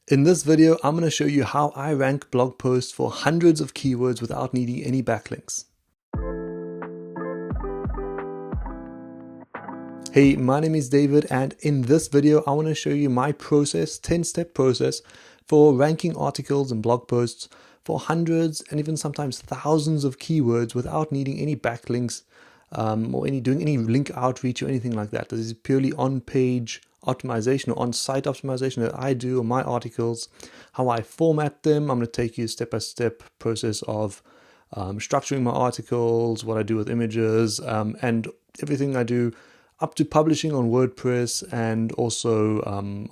In this video, I'm going to show you how I rank blog posts for hundreds of keywords without needing any backlinks. Hey, my name is David, and in this video, I want to show you my process, 10-step process for ranking articles and blog posts for hundreds and even sometimes thousands of keywords without needing any backlinks or doing any link outreach or anything like that. This is purely on-page optimization or on-site optimization that I do on my articles, how I format them. I'm going to take you step-by-step process of structuring my articles, what I do with images, and everything I do up to publishing on WordPress, and also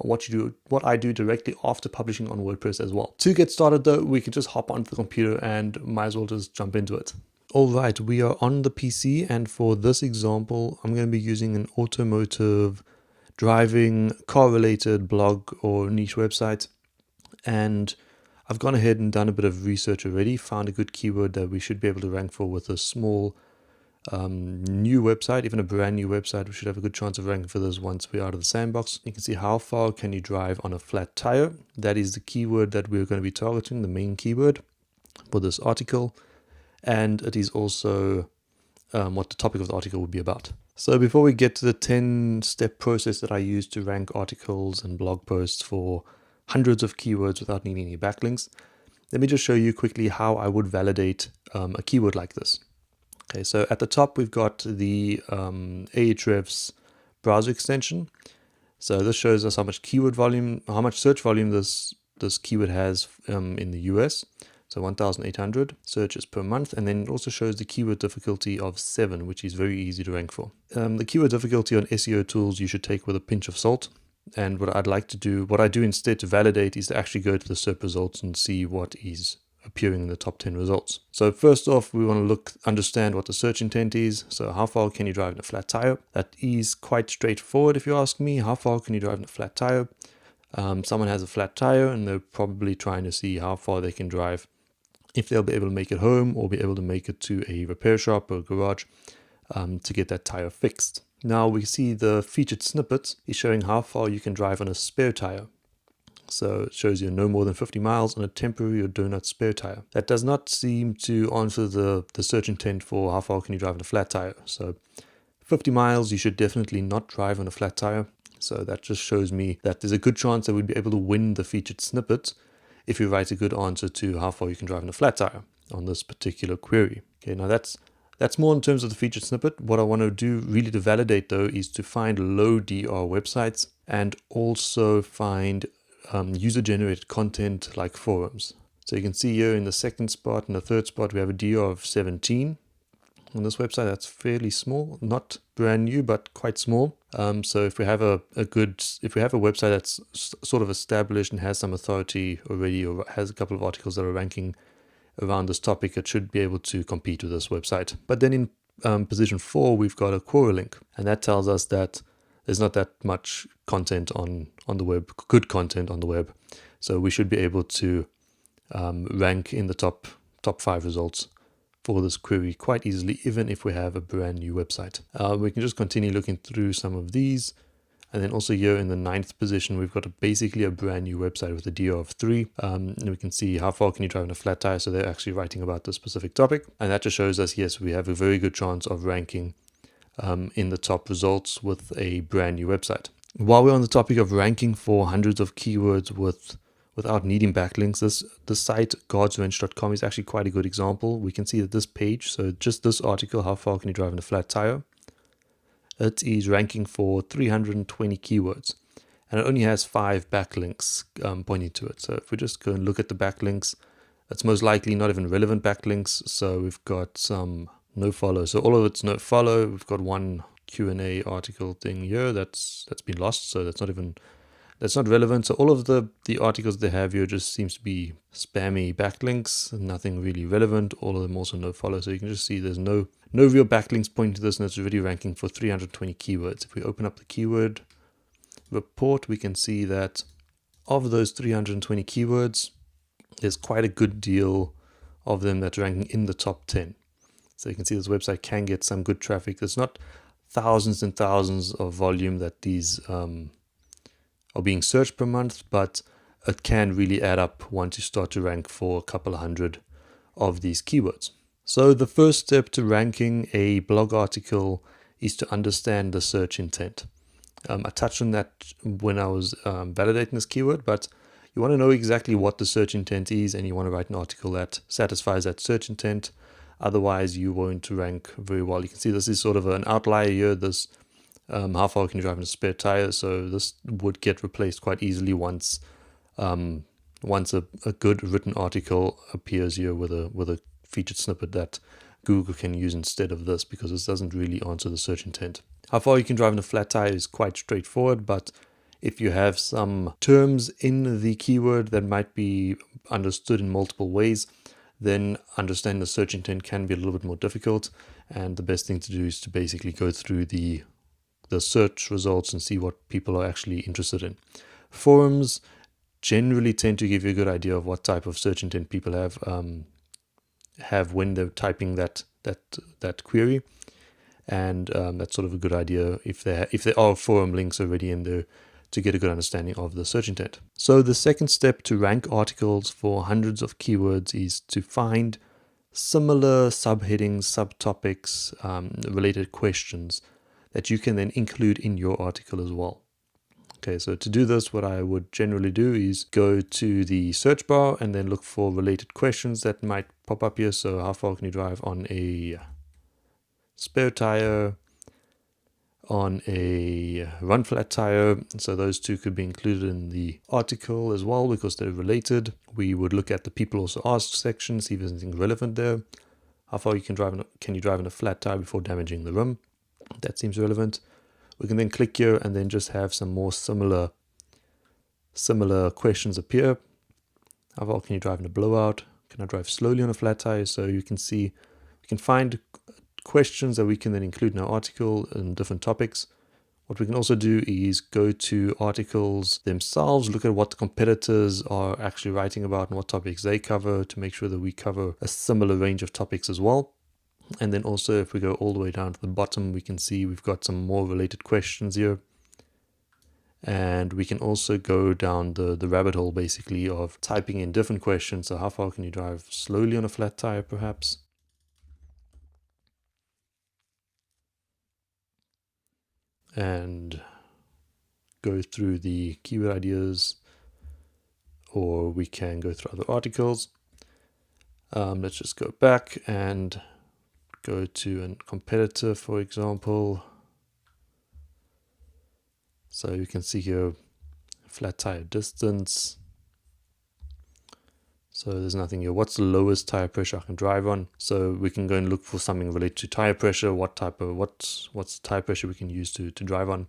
what I do directly after publishing on WordPress as well. To get started though, we can just hop onto the computer and might as well just jump into it. All right, we are on the PC, and for this example, I'm going to be using an automotive, driving, car-related blog or niche website. And I've gone ahead and done a bit of research already, found a good keyword that we should be able to rank for with a small new website, even a brand new website. We should have a good chance of ranking for this once we're out of the sandbox. You can see how far can you drive on a flat tire. That is the keyword that we're going to be targeting, the main keyword for this article. And it is also what the topic of the article would be about. So before we get to the 10-step process that I use to rank articles and blog posts for hundreds of keywords without needing any backlinks, let me just show you quickly how I would validate a keyword like this. Okay, so at the top we've got the Ahrefs browser extension. So this shows us how much keyword volume, how much search volume this keyword has in the US. So 1,800 searches per month, and then it also shows the keyword difficulty of 7, which is very easy to rank for. The keyword difficulty on SEO tools you should take with a pinch of salt. And what I do instead to validate is to actually go to the SERP results and see what is appearing in the top 10 results. So first off, we want to understand what the search intent is. So how far can you drive in a flat tire? That is quite straightforward if you ask me. How far can you drive in a flat tire? Someone has a flat tire and they're probably trying to see how far they can drive, if they'll be able to make it home or be able to make it to a repair shop or garage to get that tire fixed. Now we see the featured snippets is showing how far you can drive on a spare tire. So it shows you no more than 50 miles on a temporary or donut spare tire. That does not seem to answer the search intent for how far can you drive on a flat tire. So 50 miles, you should definitely not drive on a flat tire. So that just shows me that there's a good chance that we'd be able to win the featured snippet if you write a good answer to how far you can drive in a flat tire on this particular query. Okay, now that's more in terms of the featured snippet. What I want to do really to validate though is to find low DR websites and also find user-generated content like forums. So you can see here in the second spot and the third spot we have a DR of 17 on this website. That's fairly small, not brand new, but quite small. So if we have a website that's sort of established and has some authority already, or has a couple of articles that are ranking around this topic, it should be able to compete with this website. But then in position 4, we've got a Quora link, and that tells us that there's not that much content on the web, good content on the web. So we should be able to rank in the top 5 results for this query quite easily, even if we have a brand new website. We can just continue looking through some of these. And then also here in the 9th position, we've got basically a brand new website with a DR of 3. And we can see how far can you drive on a flat tire. So they're actually writing about this specific topic. And that just shows us, yes, we have a very good chance of ranking in the top results with a brand new website. While we're on the topic of ranking for hundreds of keywords without needing backlinks, the site guardswrench.com is actually quite a good example. We can see that this page, so just this article, how far can you drive in a flat tire, it is ranking for 320 keywords, and it only has 5 backlinks pointing to it. So if we just go and look at the backlinks, it's most likely not even relevant backlinks. So we've got some no follow, so all of it's no follow. We've got one Q&A article thing here that's been lost, so that's not relevant. So all of the articles they have here just seems to be spammy backlinks, nothing really relevant. All of them also no follow. So you can just see there's no real backlinks pointing to this, and it's already ranking for 320 keywords. If we open up the keyword report, we can see that of those 320 keywords, there's quite a good deal of them that's ranking in the top 10. So you can see this website can get some good traffic. There's not thousands and thousands of volume that these are being searched per month, but it can really add up once you start to rank for a couple of hundred of these keywords. So the first step to ranking a blog article is to understand the search intent. I touched on that when I was validating this keyword, but you want to know exactly what the search intent is, and you want to write an article that satisfies that search intent. Otherwise, you won't rank very well. You can see this is sort of an outlier here. This how far can you drive in a spare tire? So this would get replaced quite easily once a good written article appears here with a featured snippet that Google can use instead of this, because this doesn't really answer the search intent. How far you can drive in a flat tire is quite straightforward, but if you have some terms in the keyword that might be understood in multiple ways, then understanding the search intent can be a little bit more difficult. And the best thing to do is to basically go through the search results and see what people are actually interested in. Forums generally tend to give you a good idea of what type of search intent people have when they're typing that query, and that's sort of a good idea if there are forum links already in there to get a good understanding of the search intent. So the second step to rank articles for hundreds of keywords is to find similar subheadings, subtopics, related questions that you can then include in your article as well. Okay, so to do this, what I would generally do is go to the search bar and then look for related questions that might pop up here. So how far can you drive on a spare tire, on a run flat tire? So those two could be included in the article as well because they're related. We would look at the people also asked section, see if there's anything relevant there. How far can you drive in a flat tire before damaging the rim? That seems relevant. We can then click here and then just have some more similar questions appear. How far can you drive in a blowout? Can I drive slowly on a flat tire? So you can see we can find questions that we can then include in our article in different topics. What we can also do is go to articles themselves, look at what the competitors are actually writing about and what topics they cover to make sure that we cover a similar range of topics as well. And then also if we go all the way down to the bottom, we can see we've got some more related questions here. And we can also go down the rabbit hole basically of typing in different questions. So how far can you drive slowly on a flat tire perhaps? And go through the keyword ideas, or we can go through other articles. Let's just go back and go to a competitor, for example. So you can see here flat tire distance. So there's nothing here. What's the lowest tire pressure I can drive on? So we can go and look for something related to tire pressure. What's the tire pressure we can use to drive on?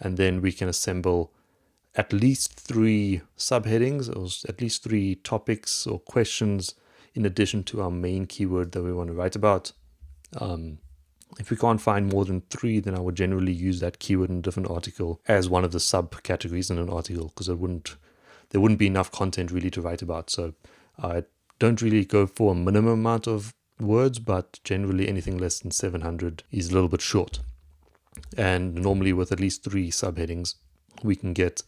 And then we can assemble at least 3 subheadings, or at least 3 topics or questions in addition to our main keyword that we want to write about. If we can't find more than 3, then I would generally use that keyword in a different article as one of the subcategories in an article, because there wouldn't be enough content really to write about. So I don't really go for a minimum amount of words, but generally anything less than 700 is a little bit short. And normally with at least 3 subheadings, we can get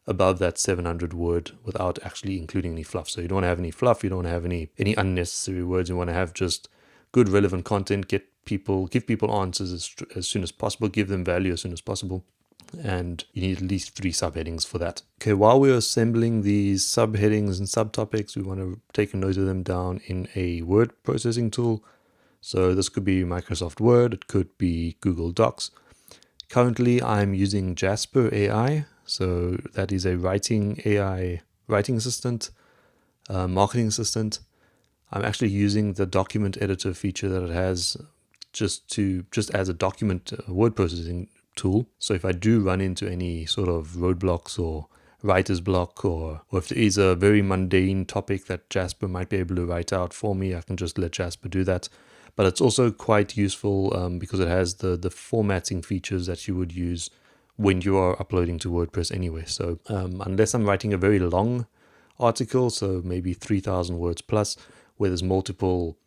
above that 700 word without actually including any fluff. So you don't want to have any fluff, you don't want to have any unnecessary words. You want to have just good relevant content, give people answers as soon as possible, give them value as soon as possible. And you need at least 3 subheadings for that. Okay, while we're assembling these subheadings and subtopics, we want to take a note of them down in a word processing tool. So this could be Microsoft Word, it could be Google Docs. Currently, I'm using Jasper AI. So that is a writing assistant, marketing assistant. I'm actually using the document editor feature that it has just as a document word processing tool. So if I do run into any sort of roadblocks or writer's block, or if there is a very mundane topic that Jasper might be able to write out for me, I can just let Jasper do that. But it's also quite useful because it has the formatting features that you would use when you are uploading to WordPress anyway. So unless I'm writing a very long article, so maybe 3,000 words plus, where there's multiple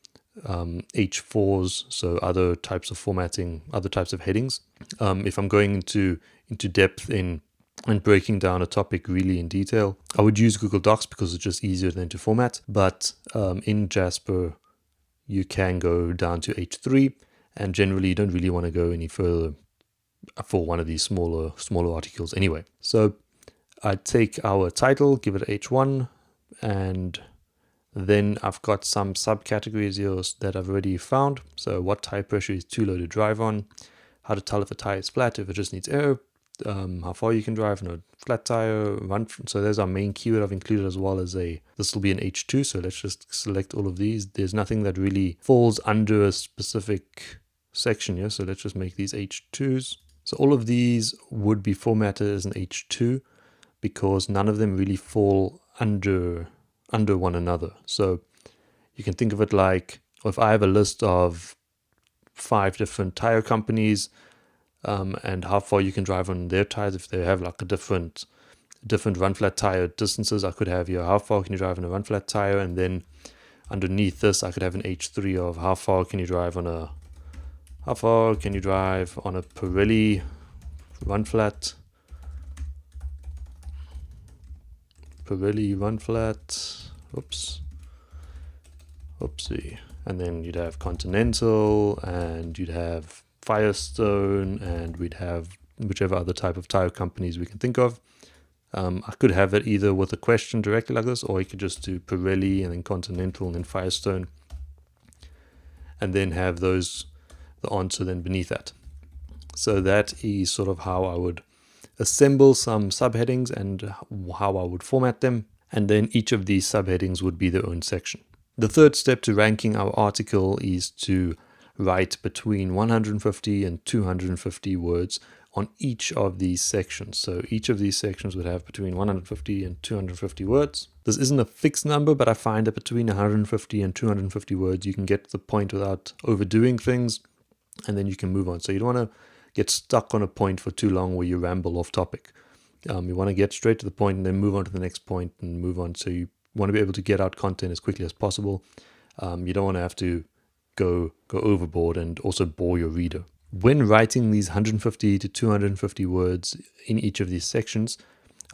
H4s, so other types of formatting, other types of headings. If I'm going into depth in and breaking down a topic really in detail. I would use Google Docs because it's just easier than to format, but in Jasper, you can go down to H3, and generally you don't really want to go any further for one of these smaller articles anyway. So I'd take our title, give it H1, and then I've got some subcategories here that I've already found. So what tire pressure is too low to drive on, how to tell if a tire is flat, if it just needs air, how far you can drive, flat tire, run. So there's our main keyword I've included, as well as this will be an H2. So let's just select all of these. There's nothing that really falls under a specific section here. So let's just make these H2s. So all of these would be formatted as an H2 because none of them really fall under one another. So you can think of it like, if I have a list of 5 different tire companies, and how far you can drive on their tires, if they have like a different run flat tire distances, I could have here, how far can you drive on a run flat tire, and then underneath this I could have an H3 of how far can you drive on a Pirelli run flat, oopsie, and then you'd have Continental, and you'd have Firestone, and we'd have whichever other type of tire companies we can think of. I could have it either with a question directly like this, or you could just do Pirelli and then Continental and then Firestone, and then have the answer then beneath that. So that is sort of how I would assemble some subheadings and how I would format them, and then each of these subheadings would be their own section. The third step to ranking our article is to write between 150 and 250 words on each of these sections. So each of these sections would have between 150 and 250 words. This isn't a fixed number, but I find that between 150 and 250 words, you can get to the point without overdoing things, and then you can move on. So you don't want to get stuck on a point for too long where you ramble off topic. You want to get straight to the point and then move on to the next point and move on. So you want to be able to get out content as quickly as possible. You don't want to have to go overboard and also bore your reader. When writing these 150 to 250 words in each of these sections,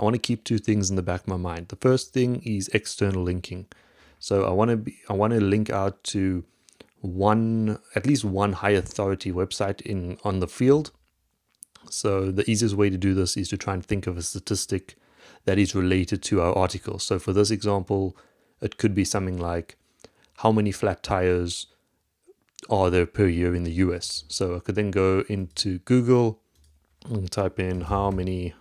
I want to keep 2 things in the back of my mind. The first thing is external linking. So I want to link out to at least one high authority website on the field. So the easiest way to do this is to try and think of a statistic that is related to our article. So for this example, it could be something like, how many flat tires are there per year in the US? So I could then go into Google and type in how many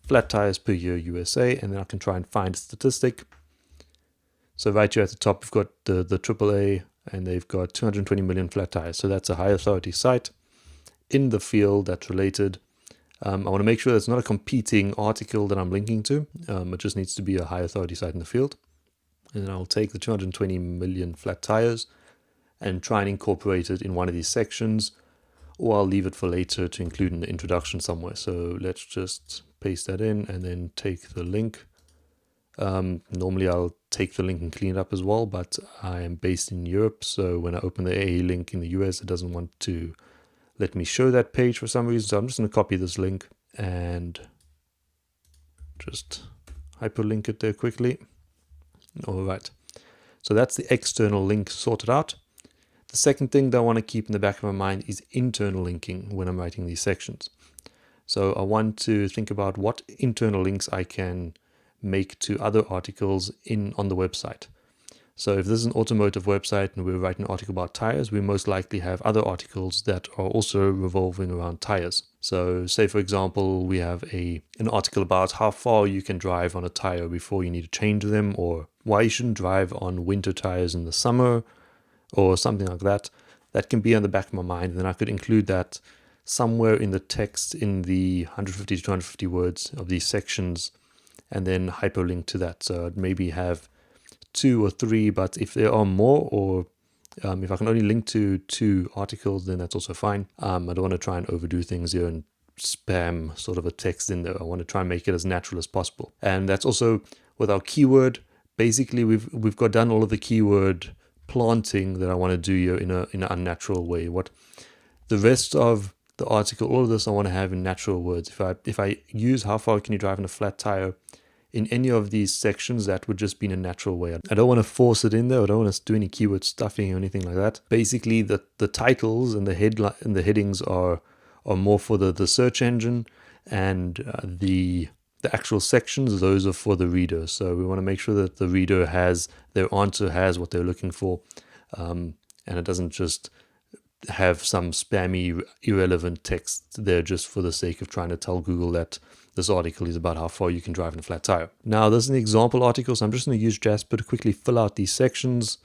flat tires per year USA, and then I can try and find a statistic. So right here at the top, we've got the AAA, and they've got 220 million flat tires. So that's a high authority site in the field that's related. I want to make sure that's not a competing article that I'm linking to. It just needs to be a high authority site in the field. And then I'll take the 220 million flat tires and try and incorporate it in one of these sections, or I'll leave it for later to include in the introduction somewhere. So let's just paste that in and then take the link. Normally I'll take the link and clean it up as well, but I am based in Europe, so when I open the AA link in the US, it doesn't want to let me show that page for some reason. So I'm just going to copy this link and just hyperlink it there quickly. All right, so that's the external link sorted out. The second thing that I want to keep in the back of my mind is internal linking when I'm writing these sections. So I want to think about what internal links I can make to other articles on the website. So if this is an automotive website and we're writing an article about tires, we most likely have other articles that are also revolving around tires. So say, for example, we have an article about how far you can drive on a tire before you need to change them, or why you shouldn't drive on winter tires in the summer, or something like that. That can be on the back of my mind, and then I could include that somewhere in the text in the 150 to 250 words of these sections, and then hyperlink to that. So I'd maybe have 2 or 3, but if there are more, or if I can only link to 2 articles, then that's also fine. I don't want to try and overdo things here and spam sort of a text in there. I want to try and make it as natural as possible. And that's also with our keyword. Basically, we've got done all of the keyword planting that I want to do here in an unnatural way. What the rest of the article, all of this I want to have in natural words. If I use how far can you drive in a flat tire in any of these sections, that would just be in a natural way. I don't want to force it in there. I don't want to do any keyword stuffing or anything like that. Basically, the titles and the headline and the headings are more for the search engine, and the actual sections, those are for the reader. So we want to make sure that the reader has their answer, has what they're looking for, and it doesn't just have some spammy, irrelevant text there just for the sake of trying to tell Google that this article is about how far you can drive in a flat tire. Now, this is an example article, so I'm just going to use Jasper to quickly fill out these sections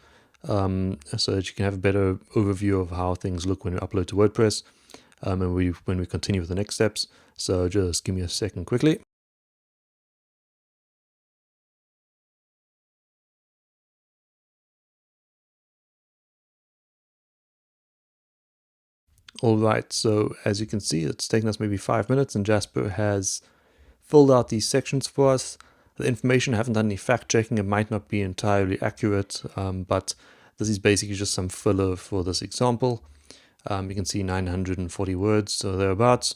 so that you can have a better overview of how things look when you upload to WordPress and when we continue with the next steps. So just give me a second quickly. All right, so as you can see, it's taken us maybe 5 minutes, and Jasper has filled out these sections for us. The information, I haven't done any fact checking. It might not be entirely accurate, but this is basically just some filler for this example. You can see 940 words, so thereabouts,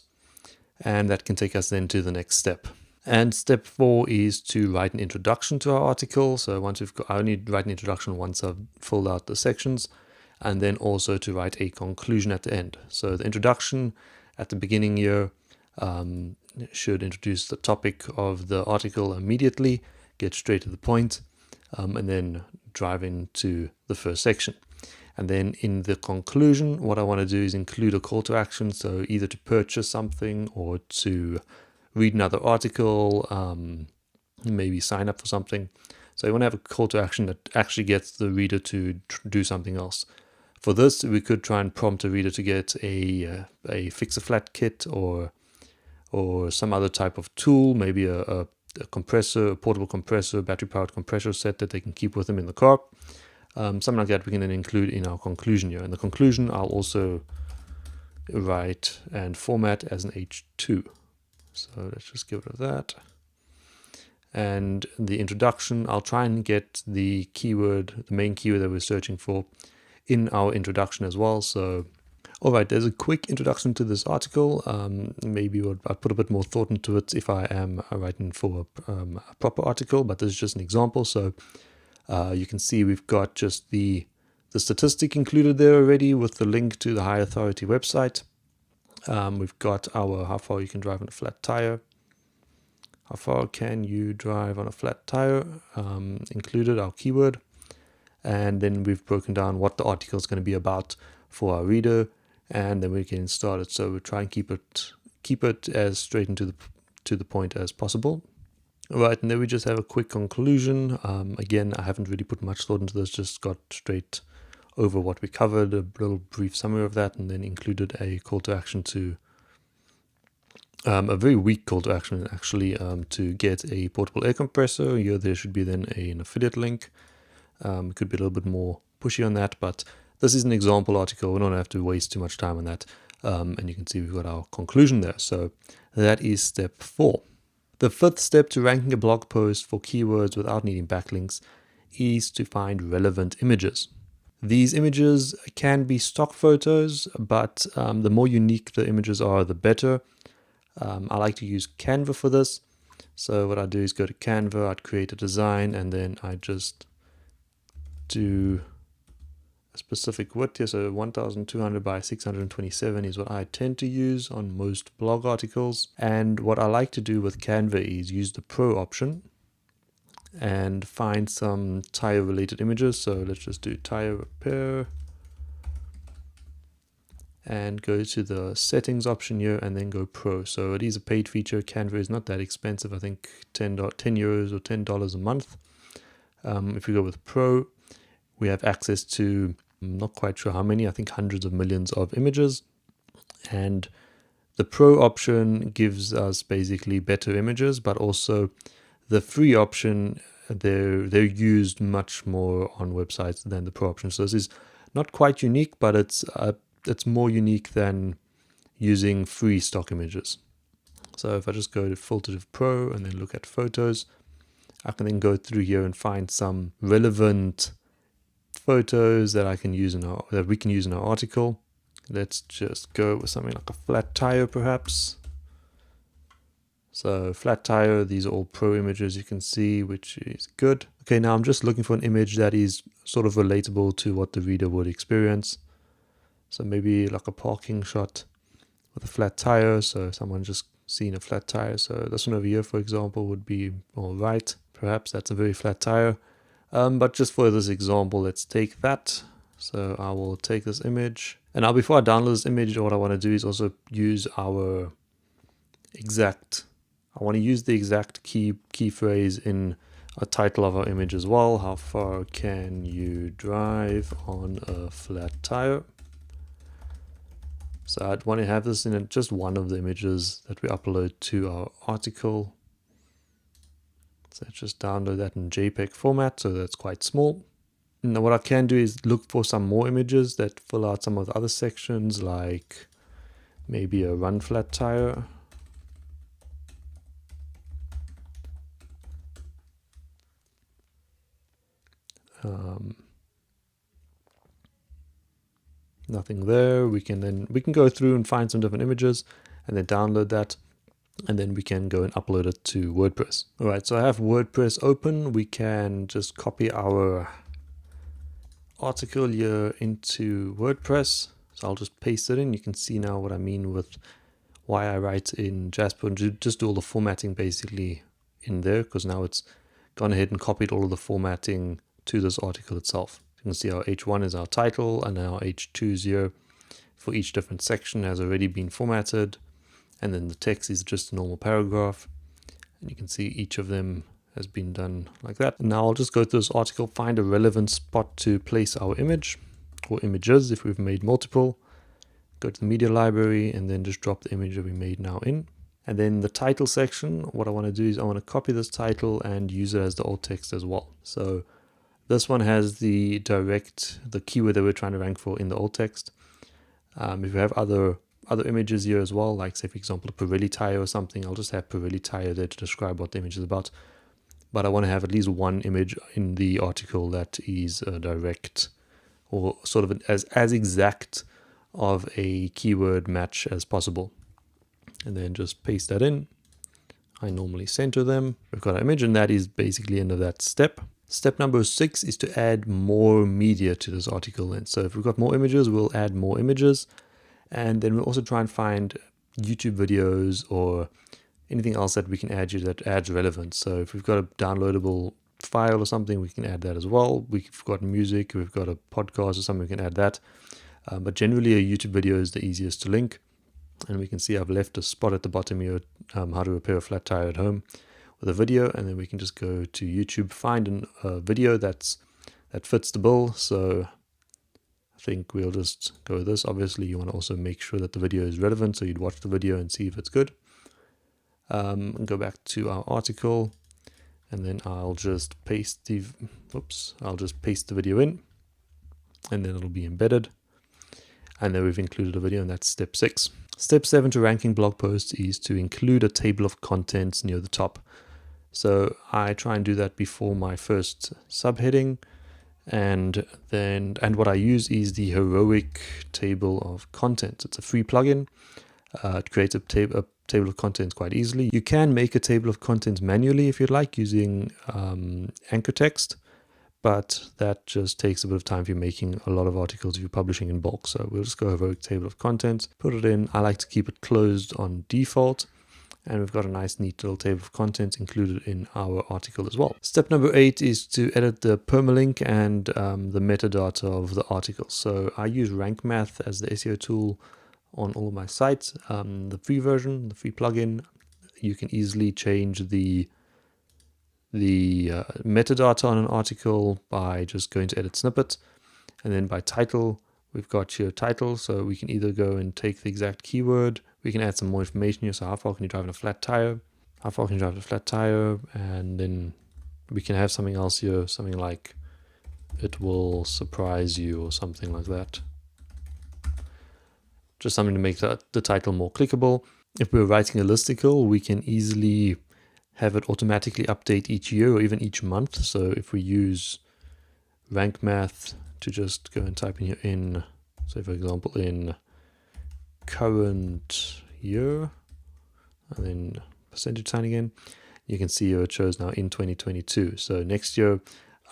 and that can take us then to the next step. And step 4 is to write an introduction to our article. So once I only write an introduction once I've filled out the sections, and then also to write a conclusion at the end. So the introduction at the beginning here should introduce the topic of the article immediately, get straight to the point, and then drive into the first section. And then in the conclusion, what I want to do is include a call to action. So either to purchase something or to read another article, maybe sign up for something. So you want to have a call to action that actually gets the reader to do something else. For this, we could try and prompt a reader to get a fix-a-flat kit or some other type of tool, maybe a compressor, a portable compressor, battery-powered compressor set that they can keep with them in the car. Something like that we can then include in our conclusion here. In the conclusion, I'll also write and format as an H2. So let's just give it that. And the introduction, I'll try and get the keyword, the main keyword that we're searching for, in our introduction as well. So, all right, there's a quick introduction to this article. Maybe I'll put a bit more thought into it if I am writing for a proper article, but this is just an example. So you can see we've got just the statistic included there already with the link to the high authority website. We've got our how far you can drive on a flat tire. How far can you drive on a flat tire? Included our keyword. And then we've broken down what the article is going to be about for our reader, and then we can start it. So we try and keep it as straight and to the point as possible. All right, and then we just have a quick conclusion. Again, I haven't really put much thought into this, just got straight over what we covered, a little brief summary of that, and then included a call to action to a very weak call to action actually, to get a portable air compressor. Here there should be then an affiliate link. Could be a little bit more pushy on that, but this is an example article. We don't have to waste too much time on that. And you can see we've got our conclusion there. So that is step 4. The 5th step to ranking a blog post for keywords without needing backlinks is to find relevant images. These images can be stock photos, but the more unique the images are, the better. I like to use Canva for this. So what I do is go to Canva, I'd create a design, and then I just do a specific width here. So 1200 by 627 is what I tend to use on most blog articles. And what I like to do with Canva is use the Pro option and find some tire related images. So let's just do tire repair and go to the settings option here and then go Pro. So it is a paid feature. Canva is not that expensive. I think 10 euros or $10 a month. If we go with Pro, we have access to, I'm not quite sure how many, I think hundreds of millions of images. And the Pro option gives us basically better images, but also the free option, they're used much more on websites than the Pro option. So this is not quite unique, but it's more unique than using free stock images. So if I just go to filter to Pro and then look at photos, I can then go through here and find some relevant photos that I can use that we can use in our article. Let's just go with something like a flat tire perhaps. So flat tire, these are all pro images you can see, which is good. Okay, now I'm just looking for an image that is sort of relatable to what the reader would experience. So maybe like a parking shot with a flat tire. So someone just seen a flat tire. So this one over here, for example, would be all right. Perhaps that's a very flat tire. But just for this example, let's take that. So I will take this image. And now before I download this image, what I want to do is also use our exact, I want to use the exact key phrase in a title of our image as well. How far can you drive on a flat tire? So I'd want to have this in just one of the images that we upload to our article. So let's just download that in JPEG format, so that's quite small. Now what I can do is look for some more images that fill out some of the other sections, like maybe a run flat tire. Nothing there. We can go through and find some different images and then download that, and then we can go and upload it to WordPress. All right, so I have WordPress open. We can just copy our article here into WordPress. So I'll just paste it in. You can see now what I mean with why I write in Jasper and just do all the formatting basically in there, because now it's gone ahead and copied all of the formatting to this article itself. You can see our H1 is our title, and our H2 here for each different section has already been formatted, and then the text is just a normal paragraph, and you can see each of them has been done like that. And now I'll just go through this article, find a relevant spot to place our image or images if we've made multiple, go to the media library, and then just drop the image that we made now in. And then the title section, what I want to do is I want to copy this title and use it as the alt text as well. So this one has the keyword that we're trying to rank for in the alt text. If we have other images here as well, like say for example a Pirelli tire or something, I'll just have Pirelli tire there to describe what the image is about. But I want to have at least one image in the article that is direct, or sort of as exact of a keyword match as possible. And then just paste that in. I normally center them. We've got our image, and that is basically the end of that step. Step number 6 is to add more media to this article. And so if we've got more images, we'll add more images. And then we'll also try and find YouTube videos or anything else that we can add here that adds relevance. So if we've got a downloadable file or something, we can add that as well. We've got music, we've got a podcast or something, we can add that. But generally a YouTube video is the easiest to link. And we can see I've left a spot at the bottom here, how to repair a flat tire at home, with a video, and then we can just go to YouTube, find a video that fits the bill. So I think we'll just go with this. Obviously you want to also make sure that the video is relevant, so you'd watch the video and see if it's good. And go back to our article, and then I'll just paste the video in, and then it'll be embedded, and then we've included a video, and that's step 6. Step 7 to ranking blog posts is to include a table of contents near the top. So I try and do that before my first subheading, and what I use is the Ezoic table of contents. It's a free plugin. It creates a table of contents quite easily. You can make a table of contents manually if you'd like, using anchor text, but that just takes a bit of time if you're making a lot of articles if you're publishing in bulk. So we'll just go over a table of contents, put it in. I like to keep it closed on default, and we've got a nice neat little table of contents included in our article as well. Step number 8 is to edit the permalink and the metadata of the article. So I use Rank Math as the SEO tool on all of my sites. The free version, the free plugin, you can easily change the metadata on an article by just going to edit snippet, and then by title, we've got here title. So we can either go and take the exact keyword, we can add some more information here. So how far can you drive in a flat tire? How far can you drive in a flat tire? And then we can have something else here, something like it will surprise you or something like that. Just something to make the title more clickable. If we're writing a listicle, we can easily have it automatically update each year or even each month. So if we use Rank Math to just go and type in here so for example in current year, and then percentage sign again. You can see here it shows now in 2022. So next year,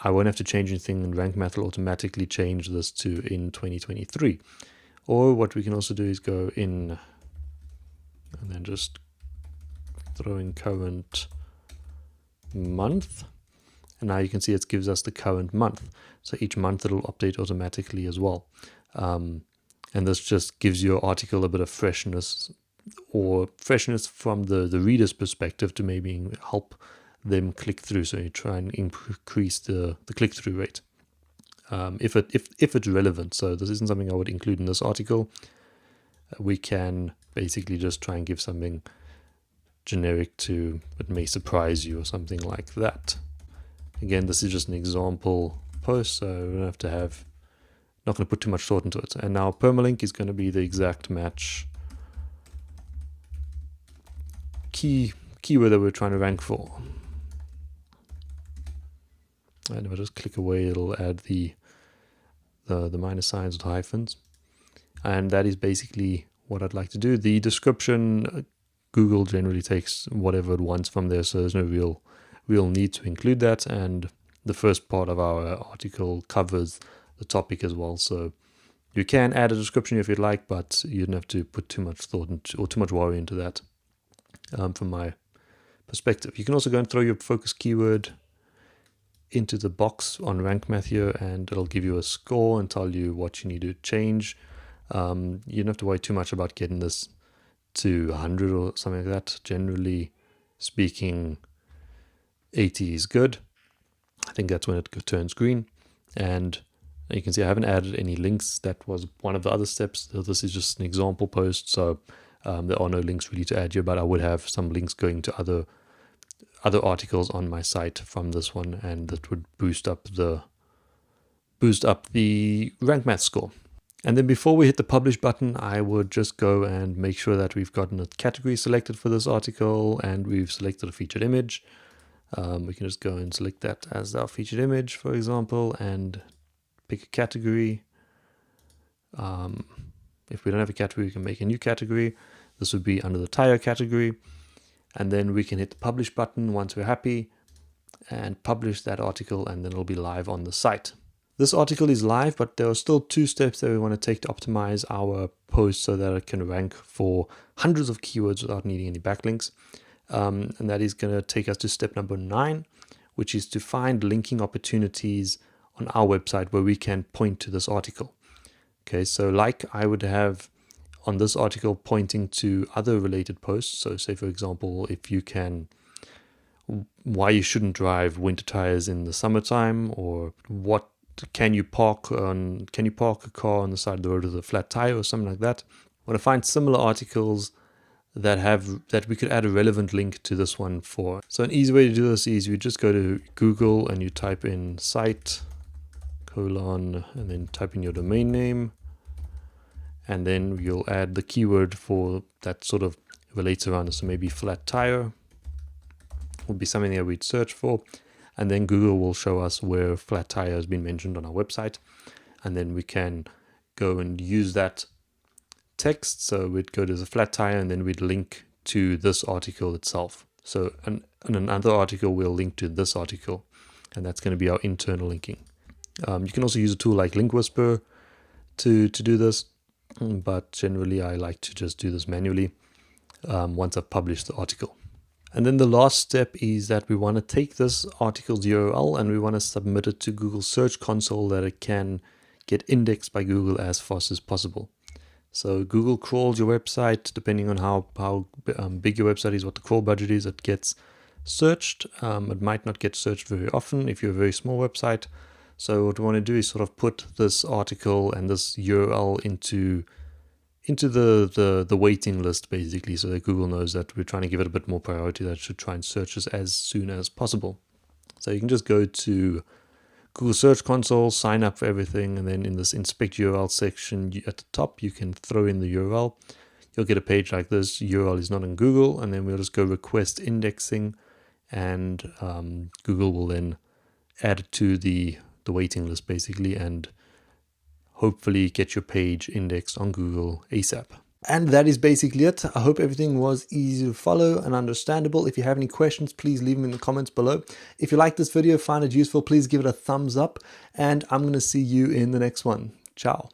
I won't have to change anything, and Rank Math will automatically change this to in 2023. Or what we can also do is go in and then just throw in current month. And now you can see it gives us the current month. So each month it'll update automatically as well. And this just gives your article a bit of freshness, or freshness from the reader's perspective, to maybe help them click through. So you try and increase the click-through rate if it's relevant. So this isn't something I would include in this article. We can basically just try and give something generic to, it may surprise you or something like that. Again, this is just an example post, so we don't have to have, not going to put too much thought into it. And now permalink is going to be the exact match keyword that we're trying to rank for. And if I just click away, it'll add the minus signs with hyphens. And that is basically what I'd like to do. The description, Google generally takes whatever it wants from there, so there's no real need to include that. And the first part of our article covers the topic as well. So you can add a description if you'd like, but you don't have to put too much thought or too much worry into that. From my perspective, you can also go and throw your focus keyword into the box on Rank Math here, and it'll give you a score and tell you what you need to change. You don't have to worry too much about getting this to 100 or something like that. Generally speaking, 80 is good. I think that's when it turns green. And you can see I haven't added any links. That was one of the other steps. So this is just an example post, so there are no links really to add here, but I would have some links going to other articles on my site from this one, and that would boost up the Rank Math score. And then before we hit the publish button, I would just go and make sure that we've gotten a category selected for this article, and we've selected a featured image. We can just go and select that as our featured image, for example, and pick a category. If we don't have a category, we can make a new category. This would be under the tire category. And then we can hit the publish button once we're happy and publish that article, and then it'll be live on the site. This article is live, but there are still 2 steps that we want to take to optimize our post so that it can rank for hundreds of keywords without needing any backlinks. And that is going to take us to step number 9, which is to find linking opportunities on our website where we can point to this article. Okay, so like I would have on this article pointing to other related posts. So say, for example, if you can, why you shouldn't drive winter tires in the summertime, or what can you park a car on the side of the road with a flat tire, or something like that. I want to find similar articles that we could add a relevant link to this one for. So an easy way to do this is you just go to Google and you type in site : and then type in your domain name, and then you'll add the keyword for that sort of relates around it. So maybe flat tire would be something that we'd search for, and then Google will show us where flat tire has been mentioned on our website, and then we can go and use that text. So we'd go to the flat tire, and then we'd link to this article itself. So in another article, we'll link to this article, and that's going to be our internal linking. You can also use a tool like Link Whisper to do this, but generally I like to just do this manually once I've published the article. And then the last step is that we want to take this article's URL and we want to submit it to Google Search Console that it can get indexed by Google as fast as possible. So Google crawls your website, depending on how big your website is, what the crawl budget is, it gets searched. It might not get searched very often if you're a very small website. So what we want to do is sort of put this article and this URL into the waiting list, basically, so that Google knows that we're trying to give it a bit more priority, that it should try and search us as soon as possible. So you can just go to Google Search Console, sign up for everything, and then in this inspect URL section at the top, you can throw in the URL. You'll get a page like this. URL is not in Google, and then we'll just go request indexing, and Google will then add it to the waiting list, basically, and hopefully get your page indexed on Google ASAP. And that is basically it. I hope everything was easy to follow and understandable. If you have any questions, please leave them in the comments below. If you like this video, find it useful, please give it a thumbs up, and I'm going to see you in the next one. Ciao.